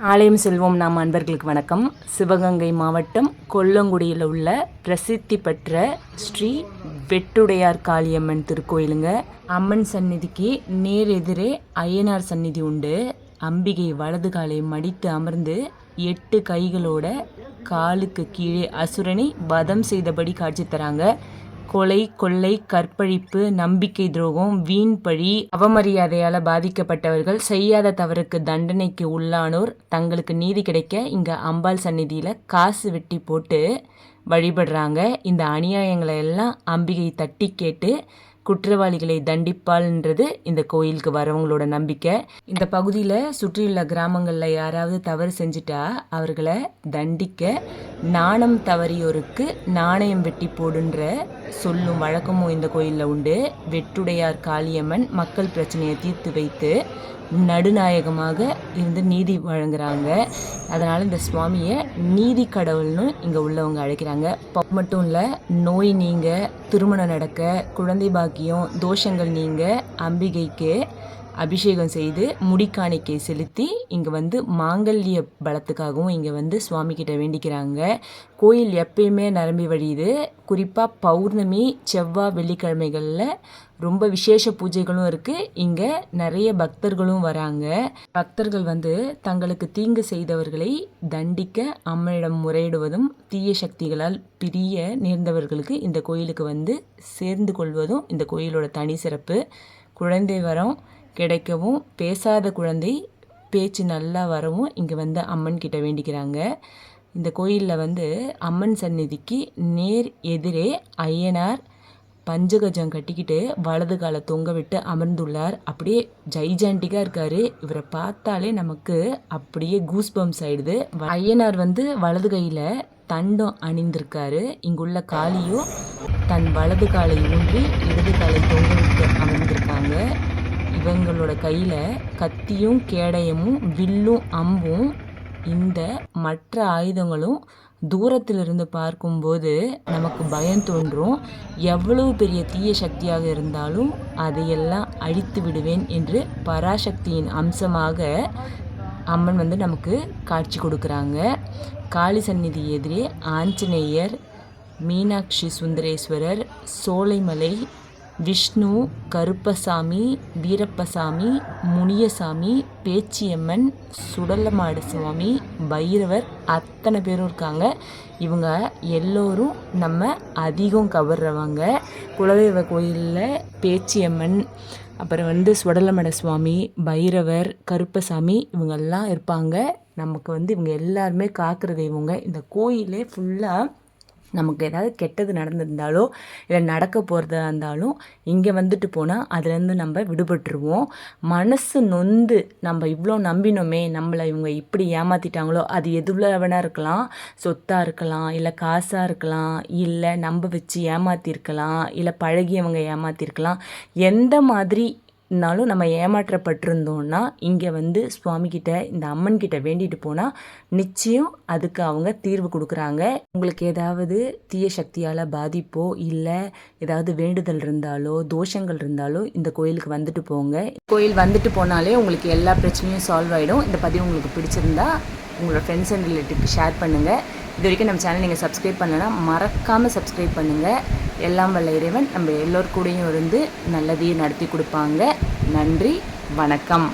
ஆலயம் செல்வோம் நாம் அன்பர்களுக்கு வணக்கம். சிவகங்கை மாவட்டம் கொல்லங்குடியில் உள்ள பிரசித்தி பெற்ற ஸ்ரீ வெட்டுடையார் காளியம்மன் திருக்கோயிலுங்க. அம்மன் சந்நிதிக்கு நேர் எதிரே ஐயனார் சந்நிதி உண்டு. அம்பிகை வலது காலை மடித்து அமர்ந்து 8 கைகளோட காலுக்கு கீழே அசுரனை வதம் செய்தபடி காட்சி தராங்க. கொலை, கொள்ளை, கற்பழிப்பு, நம்பிக்கை துரோகம், வீண் பழி, அவமரியாதையால் பாதிக்கப்பட்டவர்கள், செய்யாத தவறுக்கு தண்டனைக்கு உள்ளானோர் தங்களுக்கு நீதி கிடைக்க இங்கே அம்பாள் சந்நிதியில் காசு வெட்டி போட்டு வழிபடுறாங்க. இந்த அநியாயங்களை எல்லாம் அம்பிகை தட்டி கேட்டு குற்றவாளிகளை தண்டிப்பாள்ன்றது இந்த கோயிலுக்கு வரவங்களோட நம்பிக்கை. இந்த பகுதியில் சுற்றியுள்ள கிராமங்களில் யாராவது தவறு செஞ்சுட்டா அவர்களை தண்டிக்க நாணம் தவறியோருக்கு நாணயம் வெட்டி போடுன்ற சொல்லும் வழக்கமும் இந்த கோயிலில் உண்டு. வெட்டுடையார் காளியம்மன் மக்கள் பிரச்சனையை தீர்த்து வைத்து நடுநாயகமாக இருந்து நீதி வழங்குறாங்க. அதனால் இந்த சுவாமியை நீதி கடவுள்னு இங்கே உள்ளவங்க அழைக்கிறாங்க. மட்டும் இல்லை, நோய் நீங்க, திருமணம் நடக்க, குழந்தை பாக்கியம், தோஷங்கள் நீங்க அம்பிகைக்கு அபிஷேகம் செய்து முடிக்காணிக்கை செலுத்தி இங்கே மாங்கல்ய பலத்துக்காகவும் இங்கே சுவாமி கிட்ட வேண்டிக்கிறாங்க. கோயில் எப்பயுமே நிரம்பி வழியுது. குறிப்பாக பௌர்ணமி, செவ்வாய், வெள்ளிக்கிழமைகளில் ரொம்ப விசேஷ பூஜைகளும் இருக்குது. இங்கே நிறைய பக்தர்களும் வராங்க. பக்தர்கள் தங்களுக்கு தீங்கு செய்தவர்களை தண்டிக்க அம்மனிடம் முறையிடுவதும், தீய சக்திகளால் பிரிய நேர்ந்தவர்களுக்கு இந்த கோயிலுக்கு சேர்ந்து கொள்வதும் இந்த கோயிலோட தனி சிறப்பு. குழந்தை வரம் கிடைக்கவும், பேசாத குழந்தை பேச்சு நல்லா வரவும் இங்கே அம்மன் கிட்ட வேண்டிக்கிறாங்க. இந்த கோயிலில் அம்மன் சந்நிதிக்கு நேர் எதிரே ஐயனார் பஞ்சகஜம் கட்டிக்கிட்டு வலது காலை தொங்க விட்டு அமர்ந்துள்ளார். அப்படியே ஜைஜாண்டிக்காக இருக்கார். இவரை பார்த்தாலே நமக்கு அப்படியே கூஸ்பம்ஸ் ஆயிடுது. ஐயனார் வலது கையில் தண்டம் அணிந்திருக்காரு. இங்குள்ள காளியோ தன் வலது காலை ஊன்றி இடது காலை தொங்க விட்டு அமர்ந்திருக்காங்க. இவங்களோட கையில் கத்தியும் கேடயமும் வில்லும் அம்பும் இந்த மற்ற ஆயுதங்களும் தூரத்திலிருந்து பார்க்கும்போது நமக்கு பயம் தோன்றும். எவ்வளவு பெரிய தீய சக்தியாக இருந்தாலும் அதையெல்லாம் அழித்து விடுவேன் என்று பராசக்தியின் அம்சமாக அம்மன் நமக்கு காட்சி கொடுக்குறாங்க. காளி சந்நிதி எதிரே ஆஞ்சநேயர், மீனாட்சி சுந்தரேஸ்வரர், சோலைமலை, விஷ்ணு, கருப்பசாமி, வீரப்பசாமி, முனியசாமி, பேச்சியம்மன், சுடலமாடு சுவாமி, பைரவர் அத்தனை பேரும் இருக்காங்க. இவங்க எல்லோரும் நம்ம அதிகம் கவர்றவங்க. குலதெய்வ கோயிலில் பேச்சியம்மன், அப்புறம் சுடலமட சுவாமி, பைரவர், கருப்பசாமி இவங்கெல்லாம் இருப்பாங்க. நமக்கு இவங்க எல்லாருமே காக்கிற தெய்வங்க. இந்த கோயிலே ஃபுல்லாக நமக்கு ஏதாவது கெட்டது நடந்திருந்தாலோ இல்லை நடக்க போகிறதா இருந்தாலும் இங்கே போனால் அதுலேருந்து நம்ம விடுபட்டுருவோம். மனசு நொந்து நம்ம இவ்வளோ நம்பினோமே, நம்மளை இவங்க இப்படி ஏமாற்றிட்டாங்களோ, அது எதுல வேணா இருக்கலாம். சொத்தாக இருக்கலாம், இல்லை காசாக இருக்கலாம், இல்லை நம்ப வச்சு ஏமாற்றிருக்கலாம், இல்லை பழகியவங்க ஏமாற்றிருக்கலாம். எந்த மாதிரினாலும் நம்ம ஏமாற்றப்பட்டிருந்தோன்னா இங்கே சுவாமிக்கிட்ட, இந்த அம்மன்கிட்ட வேண்டிட்டு போனால் நிச்சயம் அதுக்கு அவங்க தீர்வு கொடுக்குறாங்க. உங்களுக்கு ஏதாவது தீய சக்தியால் பாதிப்போ இல்லை ஏதாவது வேண்டுதல் இருந்தாலோ தோஷங்கள் இருந்தாலோ இந்த கோயிலுக்கு போங்க. கோயில் போனாலே உங்களுக்கு எல்லா பிரச்சனையும் சால்வ் ஆகிடும். இந்த பதிவு உங்களுக்கு பிடிச்சிருந்தா உங்களோட ஃப்ரெண்ட்ஸ் அண்ட் ரிலேட்டிவ்க்கு ஷேர் பண்ணுங்கள். இது வரைக்கும் நம்ம சேனல் நீங்கள் சப்ஸ்கிரைப் பண்ணலைன்னா மறக்காமல் சப்ஸ்கிரைப் பண்ணுங்கள். எல்லாம் வல்ல இறைவன் நம்ம எல்லோர் கூடயும் இருந்து நல்லதையும் நடத்தி கொடுப்பாங்க. நன்றி, வணக்கம்.